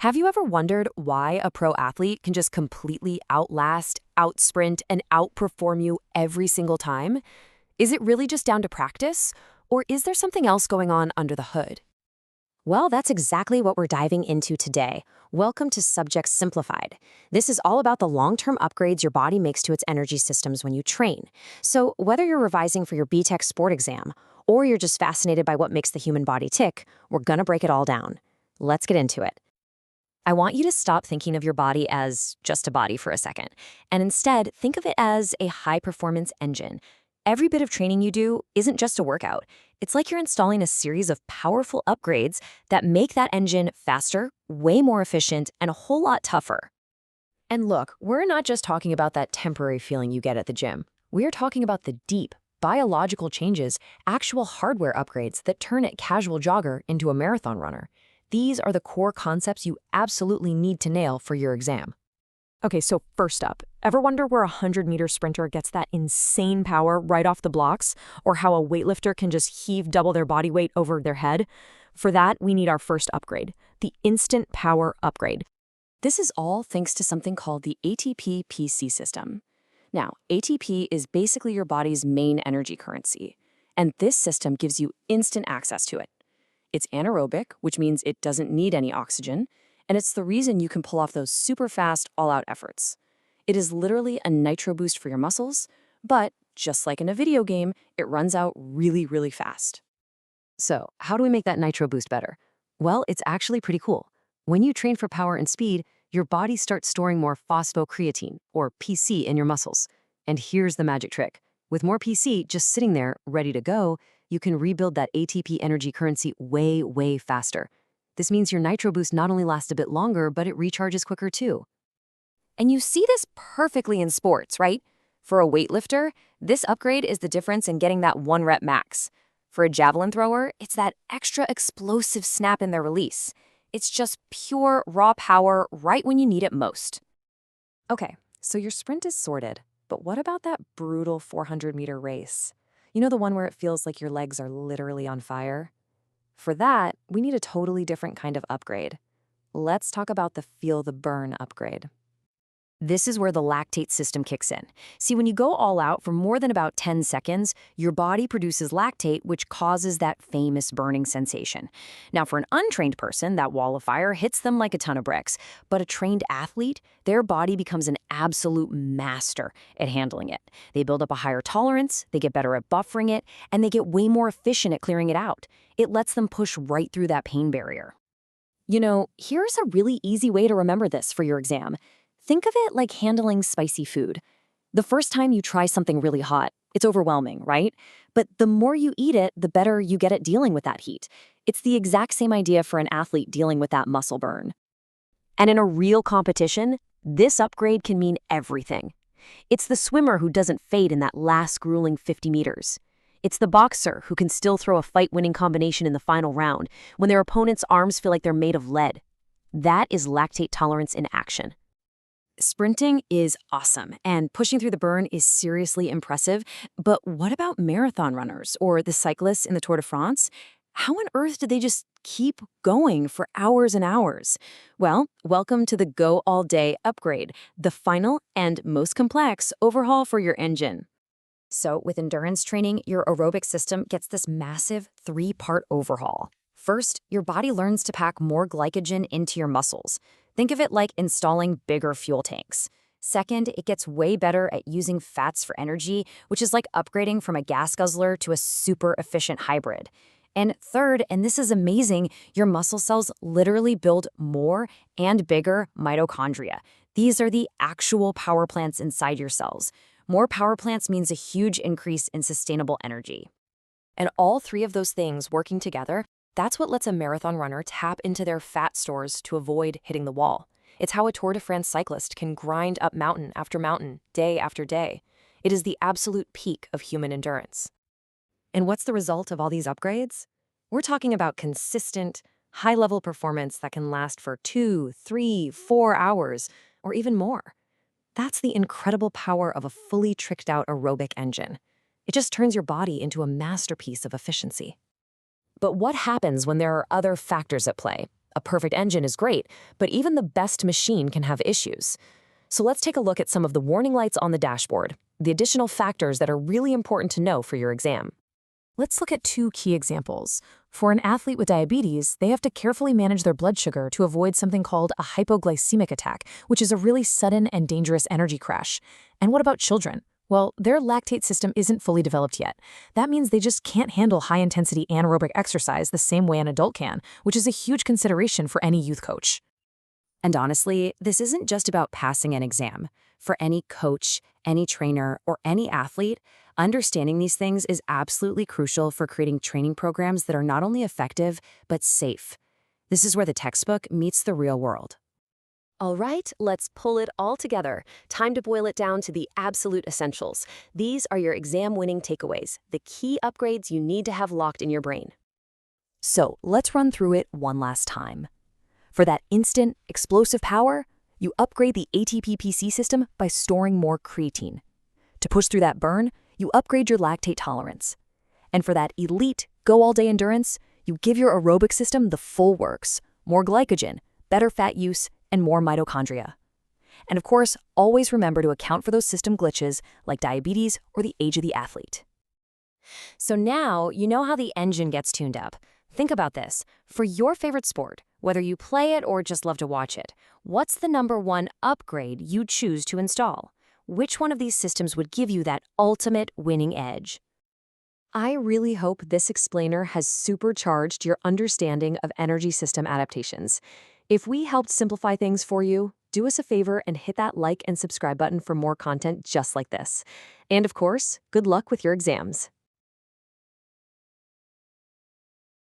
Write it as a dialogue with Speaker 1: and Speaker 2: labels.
Speaker 1: Have you ever wondered why a pro athlete can just completely outlast, outsprint, and outperform you every single time? Is it really just down to practice? Or is there something else going on under the hood?
Speaker 2: Well, that's exactly what we're diving into today. Welcome to Subject Simplified. This is all about the long-term upgrades your body makes to its energy systems when you train. So whether you're revising for your BTEC sport exam, or you're just fascinated by what makes the human body tick, we're gonna break it all down. Let's get into it. I want you to stop thinking of your body as just a body for a second, and instead think of it as a high-performance engine. Every bit of training you do isn't just a workout. It's like you're installing a series of powerful upgrades that make that engine faster, way more efficient, and a whole lot tougher.
Speaker 1: And look, we're not just talking about that temporary feeling you get at the gym. We're talking about the deep, biological changes, actual hardware upgrades that turn a casual jogger into a marathon runner. These are the core concepts you absolutely need to nail for your exam. Okay, so first up, ever wonder where a 100-meter sprinter gets that insane power right off the blocks, or how a weightlifter can just heave double their body weight over their head? For that, we need our first upgrade, the instant power upgrade. This is all thanks to something called the ATP-PC system. Now, ATP is basically your body's main energy currency, and this system gives you instant access to it. It's anaerobic, which means it doesn't need any oxygen, and it's the reason you can pull off those super fast, all-out efforts. It is literally a nitro boost for your muscles, but just like in a video game, it runs out really, really fast. So, how do we make that nitro boost better? Well, it's actually pretty cool. When you train for power and speed, your body starts storing more phosphocreatine, or PC, in your muscles. And here's the magic trick. With more PC just sitting there, ready to go, you can rebuild that ATP energy currency way, way faster. This means your nitro boost not only lasts a bit longer, but it recharges quicker too. And you see this perfectly in sports, right? For a weightlifter, this upgrade is the difference in getting that 1 rep max. For a javelin thrower, it's that extra explosive snap in their release. It's just pure, raw power right when you need it most. Okay, so your sprint is sorted, but what about that brutal 400-meter race? You know, the one where it feels like your legs are literally on fire? For that, we need a totally different kind of upgrade. Let's talk about the feel the burn upgrade. This is where the lactate system kicks in. See, when you go all out for more than about 10 seconds, your body produces lactate, which causes that famous burning sensation. Now, for an untrained person, that wall of fire hits them like a ton of bricks. But a trained athlete, their body becomes an absolute master at handling it. They build up a higher tolerance, they get better at buffering it, and they get way more efficient at clearing it out. It lets them push right through that pain barrier. You know, here's a really easy way to remember this for your exam. Think of it like handling spicy food. The first time you try something really hot, it's overwhelming, right? But the more you eat it, the better you get at dealing with that heat. It's the exact same idea for an athlete dealing with that muscle burn. And in a real competition, this upgrade can mean everything. It's the swimmer who doesn't fade in that last grueling 50 meters. It's the boxer who can still throw a fight-winning combination in the final round when their opponent's arms feel like they're made of lead. That is lactate tolerance in action. Sprinting is awesome, and pushing through the burn is seriously impressive. But what about marathon runners or the cyclists in the Tour de France? How on earth did they just keep going for hours and hours? Well, welcome to the Go All Day upgrade, the final and most complex overhaul for your engine. So with endurance training, your aerobic system gets this massive 3-part overhaul. First, your body learns to pack more glycogen into your muscles. Think of it like installing bigger fuel tanks. Second, it gets way better at using fats for energy, which is like upgrading from a gas guzzler to a super efficient hybrid. And third, and this is amazing, your muscle cells literally build more and bigger mitochondria. These are the actual power plants inside your cells. More power plants means a huge increase in sustainable energy. And all 3 of those things working together, that's what lets a marathon runner tap into their fat stores to avoid hitting the wall. It's how a Tour de France cyclist can grind up mountain after mountain, day after day. It is the absolute peak of human endurance. And what's the result of all these upgrades? We're talking about consistent, high-level performance that can last for 2, 3, 4 hours, or even more. That's the incredible power of a fully tricked-out aerobic engine. It just turns your body into a masterpiece of efficiency. But what happens when there are other factors at play? A perfect engine is great, but even the best machine can have issues. So let's take a look at some of the warning lights on the dashboard, the additional factors that are really important to know for your exam. Let's look at two key examples. For an athlete with diabetes, they have to carefully manage their blood sugar to avoid something called a hypoglycemic attack, which is a really sudden and dangerous energy crash. And what about children? Well, their lactate system isn't fully developed yet. That means they just can't handle high-intensity anaerobic exercise the same way an adult can, which is a huge consideration for any youth coach.
Speaker 2: And honestly, this isn't just about passing an exam. For any coach, any trainer, or any athlete, understanding these things is absolutely crucial for creating training programs that are not only effective, but safe. This is where the textbook meets the real world.
Speaker 3: All right, let's pull it all together. Time to boil it down to the absolute essentials. These are your exam-winning takeaways, the key upgrades you need to have locked in your brain.
Speaker 1: So let's run through it one last time. For that instant, explosive power, you upgrade the ATP-PC system by storing more creatine. To push through that burn, you upgrade your lactate tolerance. And for that elite, go-all-day endurance, you give your aerobic system the full works, more glycogen, better fat use, and more mitochondria. And of course, always remember to account for those system glitches like diabetes or the age of the athlete.
Speaker 2: So now you know how the engine gets tuned up. Think about this. For your favorite sport, whether you play it or just love to watch it, what's the #1 upgrade you'd choose to install? Which one of these systems would give you that ultimate winning edge?
Speaker 1: I really hope this explainer has supercharged your understanding of energy system adaptations. If we helped simplify things for you, do us a favor and hit that like and subscribe button for more content just like this. And of course, good luck with your exams.